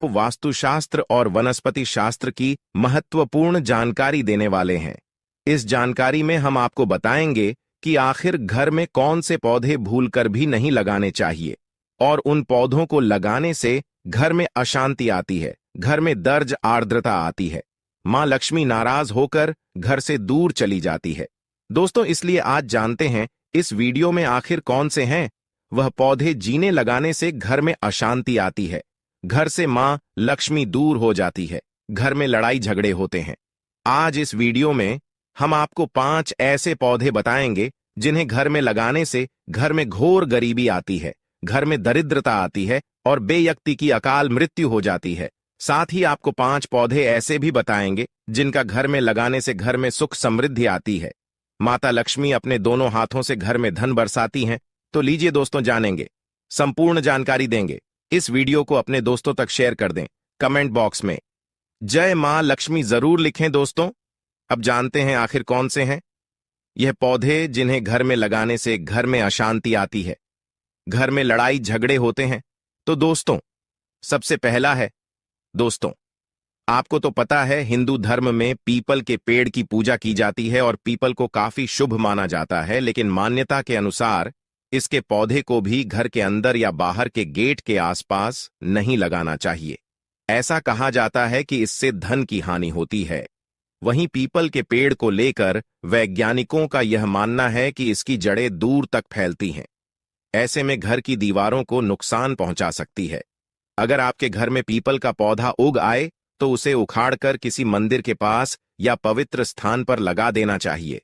वास्तुशास्त्र और वनस्पति शास्त्र की महत्वपूर्ण जानकारी देने वाले हैं। इस जानकारी में हम आपको बताएंगे कि आखिर घर में कौन से पौधे भूलकर भी नहीं लगाने चाहिए और उन पौधों को लगाने से घर में अशांति आती है, घर में दर्द आर्द्रता आती है, मां लक्ष्मी नाराज होकर घर से दूर चली जाती है। दोस्तों, इसलिए आज जानते हैं इस वीडियो में आखिर कौन से हैं वह पौधे जिन्हें लगाने से घर में अशांति आती है, घर से मां लक्ष्मी दूर हो जाती है, घर में लड़ाई झगड़े होते हैं। आज इस वीडियो में हम आपको 5 ऐसे पौधे बताएंगे जिन्हें घर में लगाने से घर में घोर गरीबी आती है, घर में दरिद्रता आती है और बेयक्ति की अकाल मृत्यु हो जाती है। साथ ही आपको 5 पौधे ऐसे भी बताएंगे जिनका घर में लगाने से घर में सुख समृद्धि आती है, माता लक्ष्मी अपने दोनों हाथों से घर में धन बरसाती हैं। तो लीजिए दोस्तों, जानेंगे, संपूर्ण जानकारी देंगे। इस वीडियो को अपने दोस्तों तक शेयर कर दें, कमेंट बॉक्स में जय मां लक्ष्मी जरूर लिखें। दोस्तों, अब जानते हैं आखिर कौन से हैं यह पौधे जिन्हें घर में लगाने से घर में अशांति आती है, घर में लड़ाई झगड़े होते हैं। तो दोस्तों, सबसे पहला है, दोस्तों आपको तो पता है हिंदू धर्म में पीपल के पेड़ की पूजा की जाती है और पीपल को काफी शुभ माना जाता है, लेकिन मान्यता के अनुसार इसके पौधे को भी घर के अंदर या बाहर के गेट के आसपास नहीं लगाना चाहिए। ऐसा कहा जाता है कि इससे धन की हानि होती है। वहीं पीपल के पेड़ को लेकर वैज्ञानिकों का यह मानना है कि इसकी जड़ें दूर तक फैलती हैं, ऐसे में घर की दीवारों को नुकसान पहुंचा सकती है। अगर आपके घर में पीपल का पौधा उग आए तो उसे उखाड़कर किसी मंदिर के पास या पवित्र स्थान पर लगा देना चाहिए।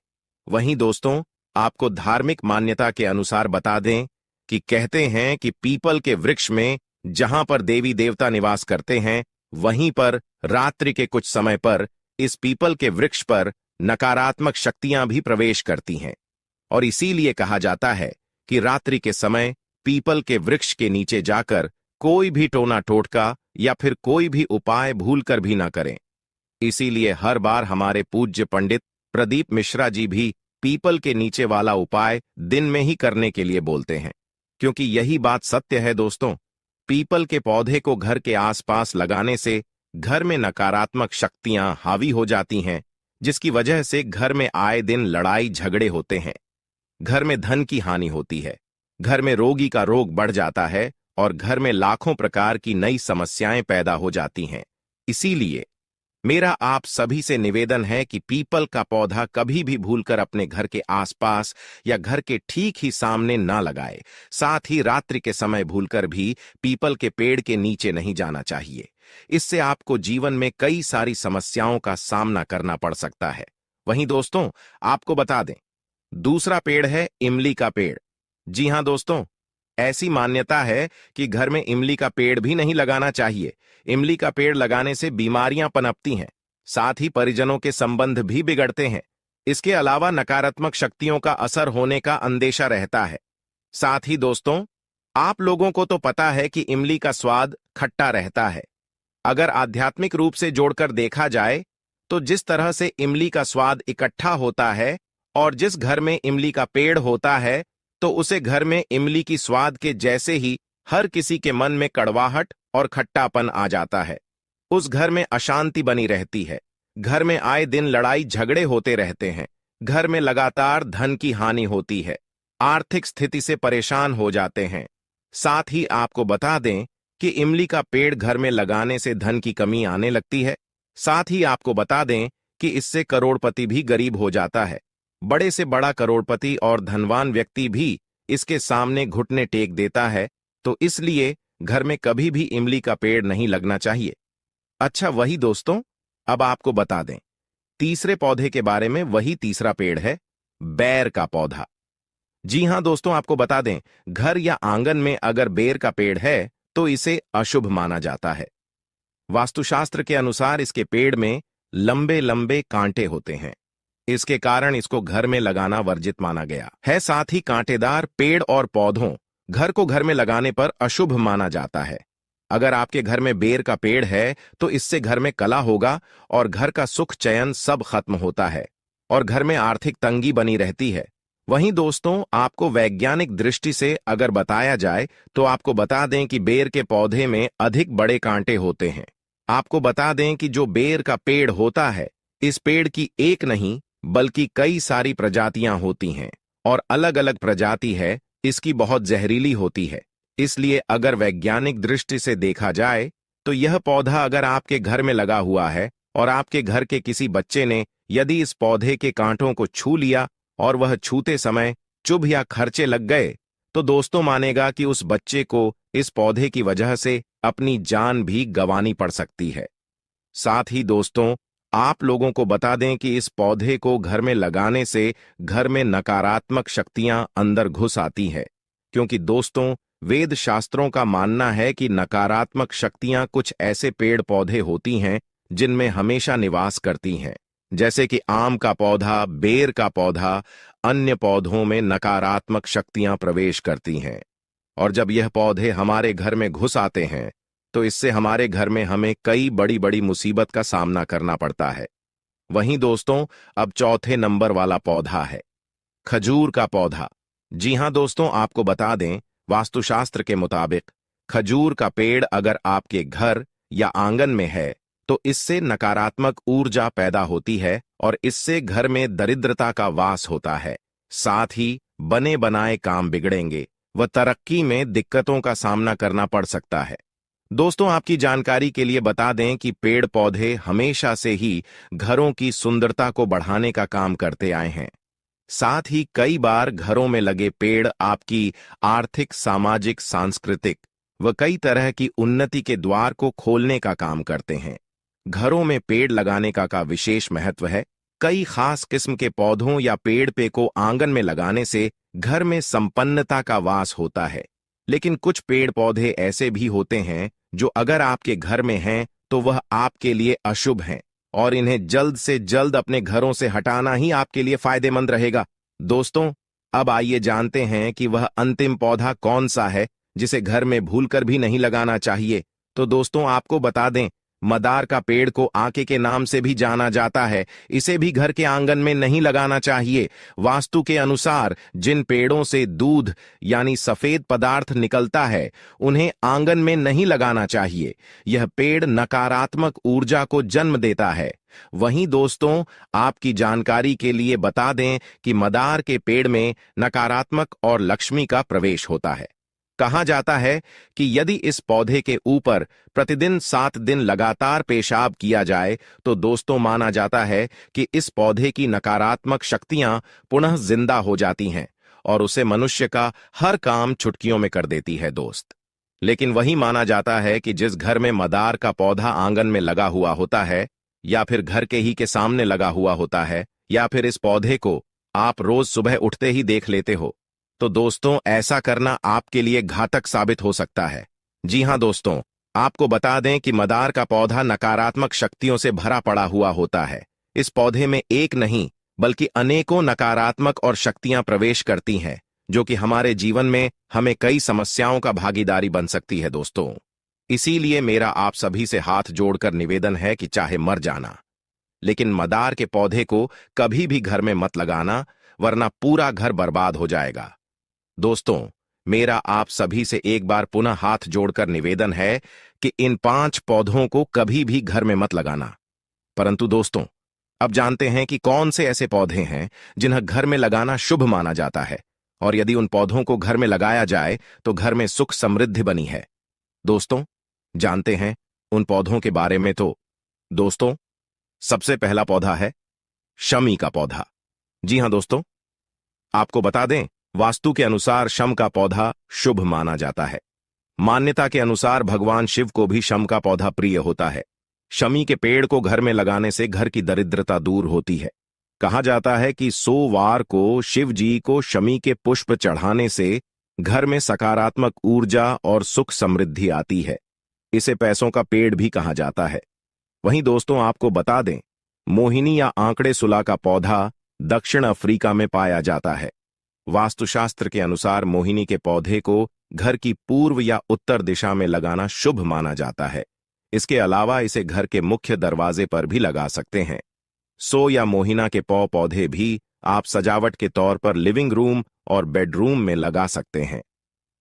वहीं दोस्तों, आपको धार्मिक मान्यता के अनुसार बता दें कि कहते हैं कि पीपल के वृक्ष में जहां पर देवी देवता निवास करते हैं, वहीं पर रात्रि के कुछ समय पर इस पीपल के वृक्ष पर नकारात्मक शक्तियां भी प्रवेश करती हैं और इसीलिए कहा जाता है कि रात्रि के समय पीपल के वृक्ष के नीचे जाकर कोई भी टोना टोटका या फिर कोई भी उपाय भूलकर भी ना करें। इसीलिए हर बार हमारे पूज्य पंडित प्रदीप मिश्रा जी भी पीपल के नीचे वाला उपाय दिन में ही करने के लिए बोलते हैं, क्योंकि यही बात सत्य है। दोस्तों, पीपल के पौधे को घर के आसपास लगाने से घर में नकारात्मक शक्तियां हावी हो जाती हैं, जिसकी वजह से घर में आए दिन लड़ाई झगड़े होते हैं, घर में धन की हानि होती है, घर में रोगी का रोग बढ़ जाता है और घर में लाखों प्रकार की नई समस्याएं पैदा हो जाती हैं। इसीलिए मेरा आप सभी से निवेदन है कि पीपल का पौधा कभी भी भूलकर अपने घर के आसपास या घर के ठीक ही सामने ना लगाए। साथ ही रात्रि के समय भूलकर भी पीपल के पेड़ के नीचे नहीं जाना चाहिए। इससे आपको जीवन में कई सारी समस्याओं का सामना करना पड़ सकता है। वहीं दोस्तों, आपको बता दें, दूसरा पेड़ है इमली का पेड़। जी हां दोस्तों, ऐसी मान्यता है कि घर में इमली का पेड़ भी नहीं लगाना चाहिए। इमली का पेड़ लगाने से बीमारियां पनपती हैं, साथ ही परिजनों के संबंध भी बिगड़ते हैं। इसके अलावा नकारात्मक शक्तियों का असर होने का अंदेशा रहता है। साथ ही दोस्तों, आप लोगों को तो पता है कि इमली का स्वाद खट्टा रहता है। अगर आध्यात्मिक रूप से जोड़कर देखा जाए तो जिस तरह से इमली का स्वाद इकट्ठा होता है और जिस घर में इमली का पेड़ होता है, तो उसे घर में इमली की स्वाद के जैसे ही हर किसी के मन में कड़वाहट और खट्टापन आ जाता है। उस घर में अशांति बनी रहती है, घर में आए दिन लड़ाई झगड़े होते रहते हैं, घर में लगातार धन की हानि होती है, आर्थिक स्थिति से परेशान हो जाते हैं। साथ ही आपको बता दें कि इमली का पेड़ घर में लगाने से धन की कमी आने लगती है। साथ ही आपको बता दें कि इससे करोड़पति भी गरीब हो जाता है। बड़े से बड़ा करोड़पति और धनवान व्यक्ति भी इसके सामने घुटने टेक देता है। तो इसलिए घर में कभी भी इमली का पेड़ नहीं लगना चाहिए। अच्छा, वही दोस्तों, अब आपको बता दें तीसरे पौधे के बारे में। वही तीसरा पेड़ है बेर का पौधा। जी हां दोस्तों, आपको बता दें, घर या आंगन में अगर बेर का पेड़ है तो इसे अशुभ माना जाता है। वास्तुशास्त्र के अनुसार इसके पेड़ में लंबे लंबे कांटे होते हैं, इसके कारण इसको घर में लगाना वर्जित माना गया है। साथ ही कांटेदार पेड़ और पौधों घर को घर में लगाने पर अशुभ माना जाता है। अगर आपके घर में बेर का पेड़ है तो इससे घर में कलह होगा और घर का सुख चयन सब खत्म होता है और घर में आर्थिक तंगी बनी रहती है। वहीं दोस्तों, आपको वैज्ञानिक दृष्टि से अगर बताया जाए तो आपको बता दें कि बेर के पौधे में अधिक बड़े कांटे होते हैं। आपको बता दें कि जो बेर का पेड़ होता है, इस पेड़ की एक नहीं बल्कि कई सारी प्रजातियां होती हैं और अलग अलग प्रजाति है इसकी बहुत जहरीली होती है। इसलिए अगर वैज्ञानिक दृष्टि से देखा जाए तो यह पौधा अगर आपके घर में लगा हुआ है और आपके घर के किसी बच्चे ने यदि इस पौधे के कांटों को छू लिया और वह छूते समय चुभ या खर्चे लग गए, तो दोस्तों मानेगा कि उस बच्चे को इस पौधे की वजह से अपनी जान भी गंवानी पड़ सकती है। साथ ही दोस्तों, आप लोगों को बता दें कि इस पौधे को घर में लगाने से घर में नकारात्मक शक्तियां अंदर घुस आती है, क्योंकि दोस्तों, वेद शास्त्रों का मानना है कि नकारात्मक शक्तियां कुछ ऐसे पेड़ पौधे होती हैं जिनमें हमेशा निवास करती हैं, जैसे कि आम का पौधा, बेर का पौधा, अन्य पौधों में नकारात्मक शक्तियां प्रवेश करती हैं। और जब यह पौधे हमारे घर में घुस आते हैं तो इससे हमारे घर में हमें कई बड़ी बड़ी मुसीबत का सामना करना पड़ता है। वहीं दोस्तों, अब चौथे नंबर वाला पौधा है खजूर का पौधा। जी हां दोस्तों, आपको बता दें, वास्तुशास्त्र के मुताबिक खजूर का पेड़ अगर आपके घर या आंगन में है तो इससे नकारात्मक ऊर्जा पैदा होती है और इससे घर में दरिद्रता का वास होता है। साथ ही बने बनाए काम बिगड़ेंगे व तरक्की में दिक्कतों का सामना करना पड़ सकता है। दोस्तों, आपकी जानकारी के लिए बता दें कि पेड़ पौधे हमेशा से ही घरों की सुंदरता को बढ़ाने का काम करते आए हैं। साथ ही कई बार घरों में लगे पेड़ आपकी आर्थिक, सामाजिक, सांस्कृतिक व कई तरह की उन्नति के द्वार को खोलने का काम करते हैं। घरों में पेड़ लगाने का विशेष महत्व है। कई खास किस्म के पौधों या पेड़ पे को आंगन में लगाने से घर में संपन्नता का वास होता है। लेकिन कुछ पेड़ पौधे ऐसे भी होते हैं जो अगर आपके घर में हैं तो वह आपके लिए अशुभ हैं और इन्हें जल्द से जल्द अपने घरों से हटाना ही आपके लिए फायदेमंद रहेगा। दोस्तों, अब आइए जानते हैं कि वह अंतिम पौधा कौन सा है जिसे घर में भूलकर भी नहीं लगाना चाहिए। तो दोस्तों, आपको बता दें, मदार का पेड़ को आके के नाम से भी जाना जाता है। इसे भी घर के आंगन में नहीं लगाना चाहिए। वास्तु के अनुसार जिन पेड़ों से दूध यानी सफेद पदार्थ निकलता है उन्हें आंगन में नहीं लगाना चाहिए। यह पेड़ नकारात्मक ऊर्जा को जन्म देता है। वहीं दोस्तों, आपकी जानकारी के लिए बता दें कि मदार के पेड़ में नकारात्मक और लक्ष्मी का प्रवेश होता है। कहा जाता है कि यदि इस पौधे के ऊपर प्रतिदिन 7 दिन लगातार पेशाब किया जाए तो दोस्तों माना जाता है कि इस पौधे की नकारात्मक शक्तियां पुनः जिंदा हो जाती हैं और उसे मनुष्य का हर काम चुटकियों में कर देती है दोस्त। लेकिन वही माना जाता है कि जिस घर में मदार का पौधा आंगन में लगा हुआ होता है या फिर घर के ही के सामने लगा हुआ होता है या फिर इस पौधे को आप रोज सुबह उठते ही देख लेते हो, तो दोस्तों ऐसा करना आपके लिए घातक साबित हो सकता है। जी हां दोस्तों, आपको बता दें कि मदार का पौधा नकारात्मक शक्तियों से भरा पड़ा हुआ होता है। इस पौधे में एक नहीं बल्कि अनेकों नकारात्मक और शक्तियां प्रवेश करती हैं जो कि हमारे जीवन में हमें कई समस्याओं का भागीदारी बन सकती है दोस्तों। इसीलिए मेरा आप सभी से हाथ जोड़कर निवेदन है कि चाहे मर जाना, लेकिन मदार के पौधे को कभी भी घर में मत लगाना, वरना पूरा घर बर्बाद हो जाएगा। दोस्तों, मेरा आप सभी से एक बार पुनः हाथ जोड़कर निवेदन है कि इन 5 पौधों को कभी भी घर में मत लगाना। परंतु दोस्तों, अब जानते हैं कि कौन से ऐसे पौधे हैं जिन्हें घर में लगाना शुभ माना जाता है और यदि उन पौधों को घर में लगाया जाए तो घर में सुख समृद्धि बनी है। दोस्तों, जानते हैं उन पौधों के बारे में। तो दोस्तों, सबसे पहला पौधा है शमी का पौधा। जी हां दोस्तों, आपको बता दें, वास्तु के अनुसार शम का पौधा शुभ माना जाता है। मान्यता के अनुसार भगवान शिव को भी शम का पौधा प्रिय होता है। शमी के पेड़ को घर में लगाने से घर की दरिद्रता दूर होती है। कहा जाता है कि सोमवार को शिव जी को शमी के पुष्प चढ़ाने से घर में सकारात्मक ऊर्जा और सुख समृद्धि आती है। इसे पैसों का पेड़ भी कहा जाता है। वहीं दोस्तों, आपको बता दें, मोहिनी या आंकड़े सुला का पौधा दक्षिण अफ्रीका में पाया जाता है। वास्तुशास्त्र के अनुसार मोहिनी के पौधे को घर की पूर्व या उत्तर दिशा में लगाना शुभ माना जाता है। इसके अलावा इसे घर के मुख्य दरवाजे पर भी लगा सकते हैं। सो या मोहिना के पौधे भी आप सजावट के तौर पर लिविंग रूम और बेडरूम में लगा सकते हैं।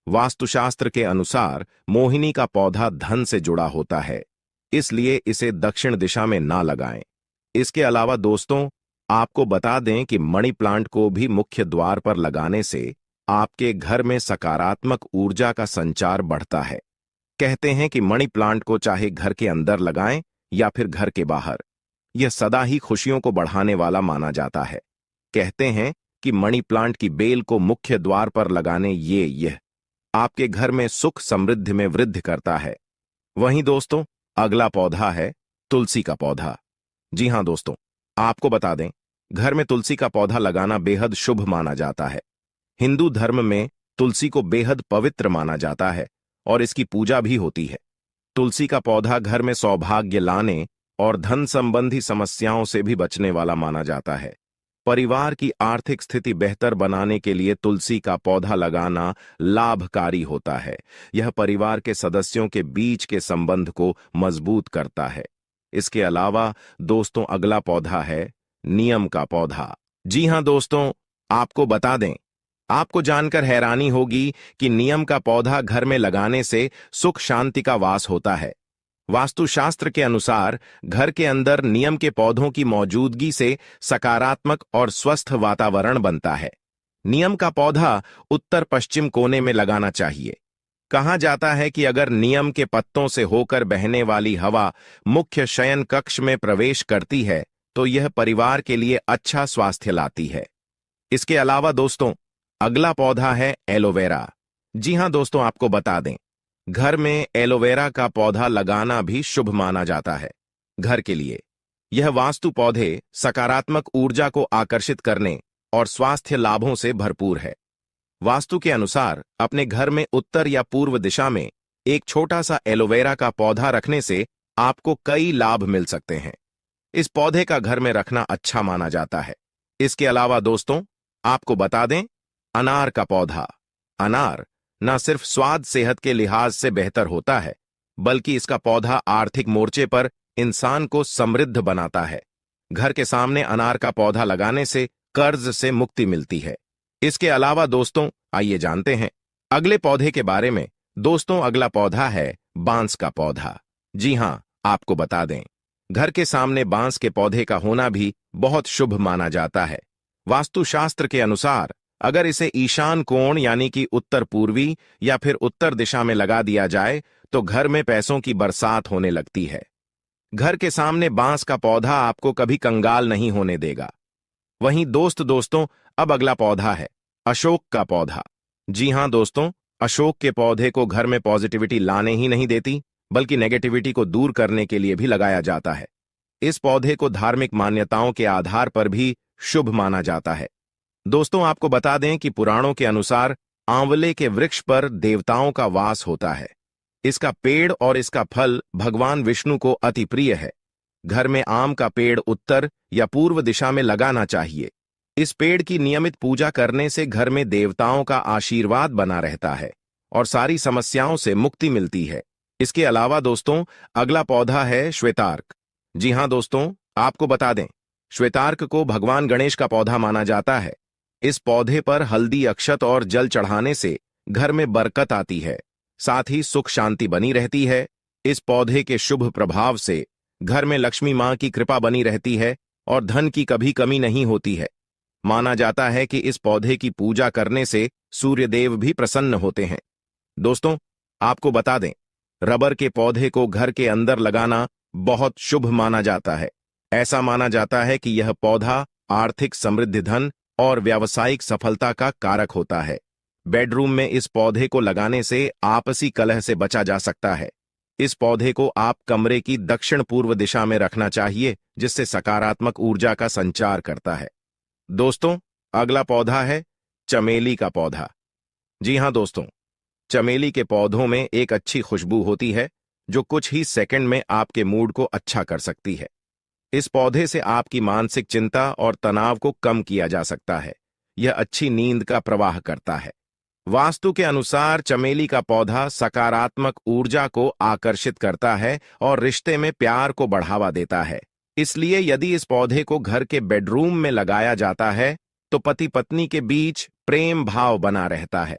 वास्तुशास्त्र के अनुसार मोहिनी का पौधा धन से जुड़ा होता है, इसलिए इसे दक्षिण दिशा में ना लगाएं। इसके अलावा दोस्तों, आपको बता दें कि मनी प्लांट को भी मुख्य द्वार पर लगाने से आपके घर में सकारात्मक ऊर्जा का संचार बढ़ता है। कहते हैं कि मनी प्लांट को चाहे घर के अंदर लगाएं या फिर घर के बाहर, यह सदा ही खुशियों को बढ़ाने वाला माना जाता है। कहते हैं कि मनी प्लांट की बेल को मुख्य द्वार पर लगाने यह आपके घर में सुख समृद्धि में वृद्धि करता है। वहीं दोस्तों, अगला पौधा है तुलसी का पौधा। जी हां दोस्तों, आपको बता दें, घर में तुलसी का पौधा लगाना बेहद शुभ माना जाता है। हिंदू धर्म में तुलसी को बेहद पवित्र माना जाता है और इसकी पूजा भी होती है। तुलसी का पौधा घर में सौभाग्य लाने और धन संबंधी समस्याओं से भी बचने वाला माना जाता है। परिवार की आर्थिक स्थिति बेहतर बनाने के लिए तुलसी का पौधा लगाना लाभकारी होता है। यह परिवार के सदस्यों के बीच के संबंध को मजबूत करता है। इसके अलावा दोस्तों, अगला पौधा है नीम का पौधा। जी हां दोस्तों, आपको बता दें, आपको जानकर हैरानी होगी कि नीम का पौधा घर में लगाने से सुख शांति का वास होता है। वास्तुशास्त्र के अनुसार घर के अंदर नीम के पौधों की मौजूदगी से सकारात्मक और स्वस्थ वातावरण बनता है। नीम का पौधा उत्तर पश्चिम कोने में लगाना चाहिए। कहा जाता है कि अगर नीम के पत्तों से होकर बहने वाली हवा मुख्य शयन कक्ष में प्रवेश करती है तो यह परिवार के लिए अच्छा स्वास्थ्य लाती है। इसके अलावा दोस्तों, अगला पौधा है एलोवेरा। जी हां दोस्तों, आपको बता दें, घर में एलोवेरा का पौधा लगाना भी शुभ माना जाता है। घर के लिए यह वास्तु पौधे सकारात्मक ऊर्जा को आकर्षित करने और स्वास्थ्य लाभों से भरपूर है। वास्तु के अनुसार अपने घर में उत्तर या पूर्व दिशा में एक छोटा सा एलोवेरा का पौधा रखने से आपको कई लाभ मिल सकते हैं। इस पौधे का घर में रखना अच्छा माना जाता है। इसके अलावा दोस्तों, आपको बता दें, अनार का पौधा। अनार न सिर्फ स्वाद सेहत के लिहाज से बेहतर होता है, बल्कि इसका पौधा आर्थिक मोर्चे पर इंसान को समृद्ध बनाता है। घर के सामने अनार का पौधा लगाने से कर्ज से मुक्ति मिलती है। इसके अलावा दोस्तों, आइए जानते हैं अगले पौधे के बारे में। दोस्तों, अगला पौधा है बांस का पौधा। जी हां, आपको बता दें, घर के सामने बांस के पौधे का होना भी बहुत शुभ माना जाता है। वास्तुशास्त्र के अनुसार अगर इसे ईशान कोण यानी कि उत्तर पूर्वी या फिर उत्तर दिशा में लगा दिया जाए तो घर में पैसों की बरसात होने लगती है। घर के सामने बांस का पौधा आपको कभी कंगाल नहीं होने देगा। वहीं दोस्तों, अब अगला पौधा है अशोक का पौधा। जी हां दोस्तों, अशोक के पौधे को घर में पॉजिटिविटी लाने ही नहीं देती, बल्कि नेगेटिविटी को दूर करने के लिए भी लगाया जाता है। इस पौधे को धार्मिक मान्यताओं के आधार पर भी शुभ माना जाता है। दोस्तों, आपको बता दें कि पुराणों के अनुसार आंवले के वृक्ष पर देवताओं का वास होता है। इसका पेड़ और इसका फल भगवान विष्णु को अति प्रिय है। घर में आम का पेड़ उत्तर या पूर्व दिशा में लगाना चाहिए। इस पेड़ की नियमित पूजा करने से घर में देवताओं का आशीर्वाद बना रहता है और सारी समस्याओं से मुक्ति मिलती है। इसके अलावा दोस्तों, अगला पौधा है श्वेतार्क। जी हां दोस्तों, आपको बता दें, श्वेतार्क को भगवान गणेश का पौधा माना जाता है। इस पौधे पर हल्दी, अक्षत और जल चढ़ाने से घर में बरकत आती है, साथ ही सुख शांति बनी रहती है। इस पौधे के शुभ प्रभाव से घर में लक्ष्मी मां की कृपा बनी रहती है और धन की कभी कमी नहीं होती है। माना जाता है कि इस पौधे की पूजा करने से सूर्यदेव भी प्रसन्न होते हैं। दोस्तों, आपको बता दें, रबर के पौधे को घर के अंदर लगाना बहुत शुभ माना जाता है। ऐसा माना जाता है कि यह पौधा आर्थिक समृद्धि, धन और व्यावसायिक सफलता का कारक होता है। बेडरूम में इस पौधे को लगाने से आपसी कलह से बचा जा सकता है। इस पौधे को आप कमरे की दक्षिण पूर्व दिशा में रखना चाहिए, जिससे सकारात्मक ऊर्जा का संचार करता है। दोस्तों, अगला पौधा है चमेली का पौधा। जी हां दोस्तों, चमेली के पौधों में एक अच्छी खुशबू होती है जो कुछ ही सेकंड में आपके मूड को अच्छा कर सकती है। इस पौधे से आपकी मानसिक चिंता और तनाव को कम किया जा सकता है। यह अच्छी नींद का प्रवाह करता है। वास्तु के अनुसार चमेली का पौधा सकारात्मक ऊर्जा को आकर्षित करता है और रिश्ते में प्यार को बढ़ावा देता है। इसलिए यदि इस पौधे को घर के बेडरूम में लगाया जाता है तो पति पत्नी के बीच प्रेम भाव बना रहता है।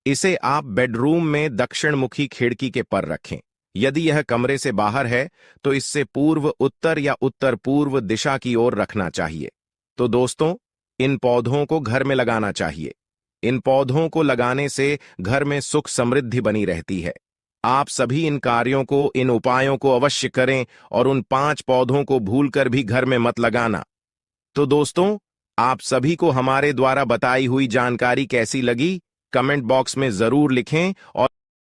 इसे आप बेडरूम में दक्षिण मुखी खिड़की के पर रखें। यदि यह कमरे से बाहर है तो इससे पूर्व उत्तर या उत्तर पूर्व दिशा की ओर रखना चाहिए। तो दोस्तों, इन पौधों को घर में लगाना चाहिए। इन पौधों को लगाने से घर में सुख समृद्धि बनी रहती है। आप सभी इन कार्यों को, इन उपायों को अवश्य करें और उन 5 पौधों को भूलकर भी घर में मत लगाना। तो दोस्तों, आप सभी को हमारे द्वारा बताई हुई जानकारी कैसी लगी, कमेंट बॉक्स में जरूर लिखें और